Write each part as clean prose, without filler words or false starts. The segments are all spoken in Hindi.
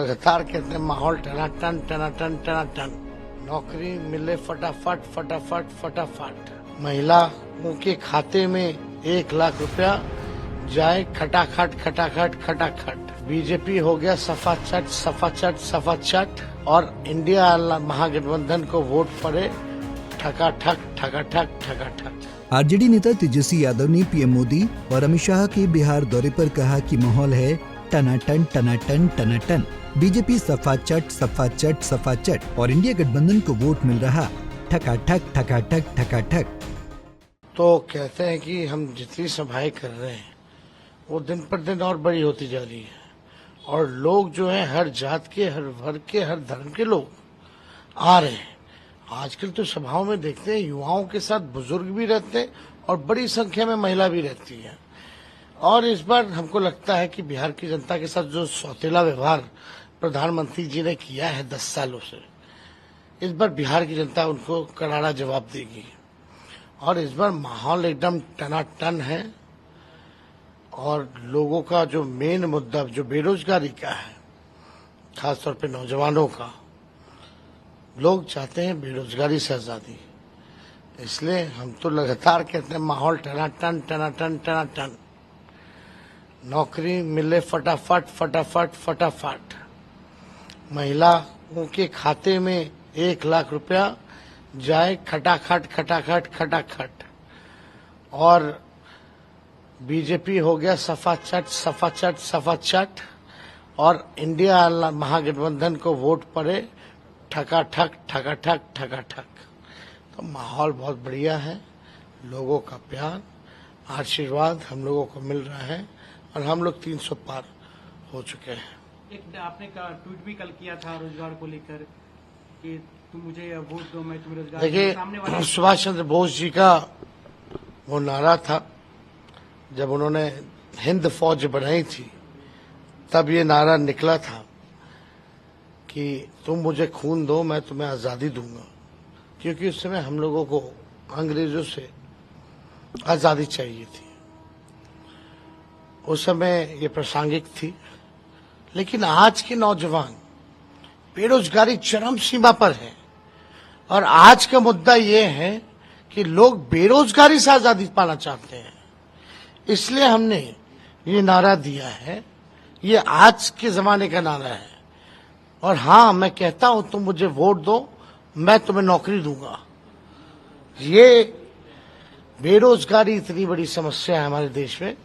लगातार कहते हैं माहौल टनाटन टनाटन टनाटन, नौकरी मिले फटाफट फटाफट फटाफट, महिलाओं के खाते में 1 लाख रुपया जाए खटाखट खटाखट खटाखट, बीजेपी हो गया सफाचट सफाचट सफाचट और इंडिया महागठबंधन को वोट पड़े ठकाठक ठकाठक ठकाठक। आरजेडी नेता तेजस्वी यादव ने पीएम मोदी और अमित शाह के बिहार दौरे पर कहा कि माहौल है टनाटन टनाटन टनाटन, बीजेपी सफाचट सफाचट सफाचट और इंडिया गठबंधन को वोट मिल रहा ठकाठक ठकाठक ठकाठक। तो कहते हैं कि हम जितनी सभाएं कर रहे हैं वो दिन पर दिन और बड़ी होती जा रही है और लोग जो है हर जात के, हर वर्ग के, हर धर्म के लोग आ रहे हैं। आजकल तो सभाओं में देखते हैं युवाओं के साथ बुजुर्ग भी रहते हैं और बड़ी संख्या में महिला भी रहती है। और इस बार हमको लगता है कि बिहार की जनता के साथ जो सौतेला व्यवहार प्रधानमंत्री जी ने किया है 10 सालों से, इस बार बिहार की जनता उनको करारा जवाब देगी और इस बार माहौल एकदम टनाटन है। और लोगों का जो मेन मुद्दा जो बेरोजगारी का है, खासतौर पे नौजवानों का, लोग चाहते हैं बेरोजगारी से आजादी, इसलिए हम तो लगातार कहते हैं माहौल टनाटन टनाटन टनाटन, नौकरी मिले फटाफट फटाफट फटाफट, महिलाओं के खाते में 1 लाख रुपया जाए खटाखट खटाखट खटाखट और बीजेपी हो गया सफाचट सफाचट सफाचट और इंडिया महागठबंधन को वोट पड़े ठकाठक ठकाठक ठकाठक। तो माहौल बहुत बढ़िया है, लोगों का प्यार आशीर्वाद हम लोगों को मिल रहा है और हम लोग 300 पार हो चुके हैं। एक आपने ट्वीट भी कल किया था रोजगार को लेकर कि तुम मुझे वोट दो मैं तुम्हें रोजगार। देखिए सुभाष चंद्र बोस जी का वो नारा था, जब उन्होंने हिंद फौज बनाई थी तब ये नारा निकला था कि तुम मुझे खून दो मैं तुम्हें आजादी दूंगा, क्योंकि उस समय हम लोगों को अंग्रेजों से आजादी चाहिए थी। उस समय ये प्रासंगिक थी, लेकिन आज के नौजवान बेरोजगारी चरम सीमा पर है और आज का मुद्दा ये है कि लोग बेरोजगारी से आजादी पाना चाहते हैं। इसलिए हमने ये नारा दिया है, ये आज के जमाने का नारा है। और हाँ, मैं कहता हूं तुम मुझे वोट दो मैं तुम्हें नौकरी दूंगा। ये बेरोजगारी इतनी बड़ी समस्या है हमारे देश में,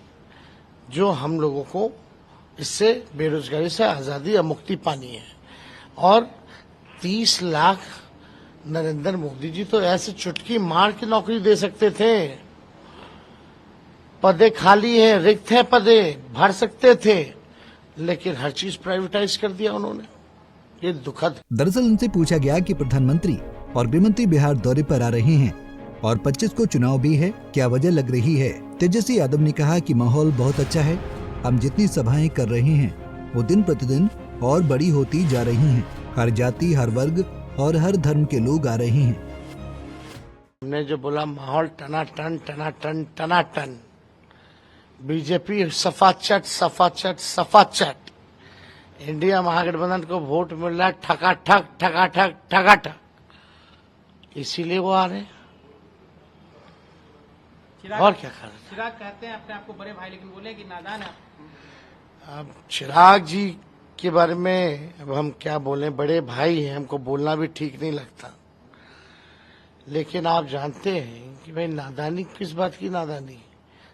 जो हम लोगों को इससे बेरोजगारी से आजादी और मुक्ति पानी है। और 30 लाख नरेंद्र मोदी जी तो ऐसे चुटकी मार के नौकरी दे सकते थे। पदे खाली हैं, रिक्त हैं, पदे भर सकते थे, लेकिन हर चीज प्राइवेटाइज कर दिया उन्होंने। ये दुखद। दरअसल उनसे पूछा गया कि प्रधानमंत्री और गृहमंत्री बिहार दौरे पर आ रहे हैं और 25 को चुनाव भी है, क्या वजह लग रही है। तेजस्वी यादव ने कहा कि माहौल बहुत अच्छा है, हम जितनी सभाएं कर रहे हैं वो दिन प्रतिदिन और बड़ी होती जा रही हैं। हर जाति, हर वर्ग और हर धर्म के लोग आ रहे हैं। हमने जो बोला माहौल टनाटन टनाटन टनाटन, बीजेपी सफाचट सफाचट सफाचट, इंडिया महागठबंधन को वोट मिल रहा है ठकाठक ठकाठक ठकाठक, इसीलिए वो आ रहे हैं। और क्या कर रहे? चिराग कहते हैं अपने आप को बड़े भाई, लेकिन बोले कि नादान है। अब चिराग जी के बारे में अब हम क्या बोलें, बड़े भाई हैं, हमको बोलना भी ठीक नहीं लगता, लेकिन आप जानते हैं कि भाई नादानी किस बात की नादानी।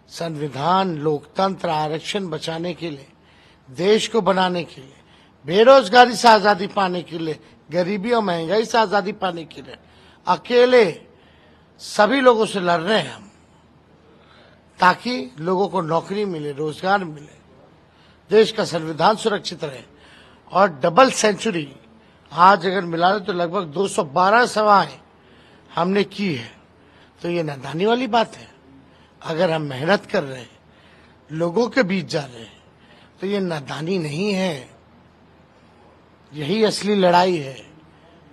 संविधान, लोकतंत्र, आरक्षण बचाने के लिए, देश को बनाने के लिए, बेरोजगारी से आजादी पाने के लिए, गरीबी और महंगाई से आजादी पाने के लिए अकेले सभी लोगों से लड़ रहे हैं हम, ताकि लोगों को नौकरी मिले, रोजगार मिले, देश का संविधान सुरक्षित रहे। और डबल सेंचुरी आज अगर मिला तो लगभग 212 सभाएं हमने की है, तो ये नादानी वाली बात है। अगर हम मेहनत कर रहे हैं, लोगों के बीच जा रहे हैं, तो ये नादानी नहीं है, यही असली लड़ाई है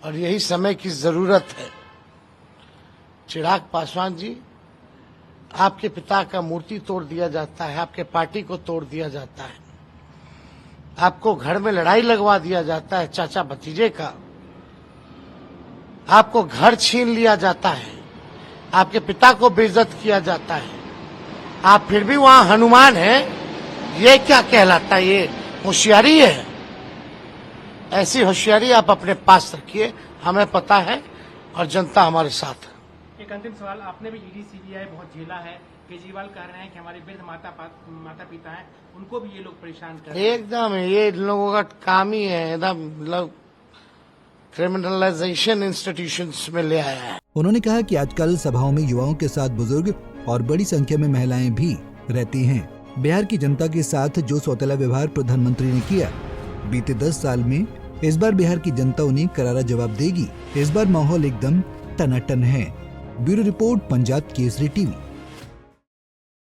और यही समय की जरूरत है। चिराग पासवान जी, आपके पिता का मूर्ति तोड़ दिया जाता है, आपके पार्टी को तोड़ दिया जाता है, आपको घर में लड़ाई लगवा दिया जाता है चाचा भतीजे का, आपको घर छीन लिया जाता है, आपके पिता को बेइज्जत किया जाता है, आप फिर भी वहां हनुमान हैं, ये क्या कहलाता है? ये होशियारी है? ऐसी होशियारी आप अपने पास रखिए, हमें पता है और जनता हमारे साथ है। एक अंतिम सवाल, आपने भी ईडी सीबीआई बहुत झेला है। केजरीवाल कह रहे हैं कि हमारे वृद्ध माता पिता हैं, उनको भी ये लोग परेशान कर रहे हैं। एकदम ये इन लोगों का काम ही है, एकदम मतलब क्रिमिनलाइजेशन इंस्टीट्यूशंस में ले आया है। उन्होंने कहा कि आजकल सभाओं में युवाओं के साथ बुजुर्ग और बड़ी संख्या में महिलाएं भी रहती हैं। बिहार की जनता के साथ जो सौतेला व्यवहार प्रधानमंत्री ने किया बीते 10 साल में, इस बार बिहार की जनता उन्हें करारा जवाब देगी। इस बार माहौल एकदम टनाटन है। Bureau report, Punjab Kesari TV.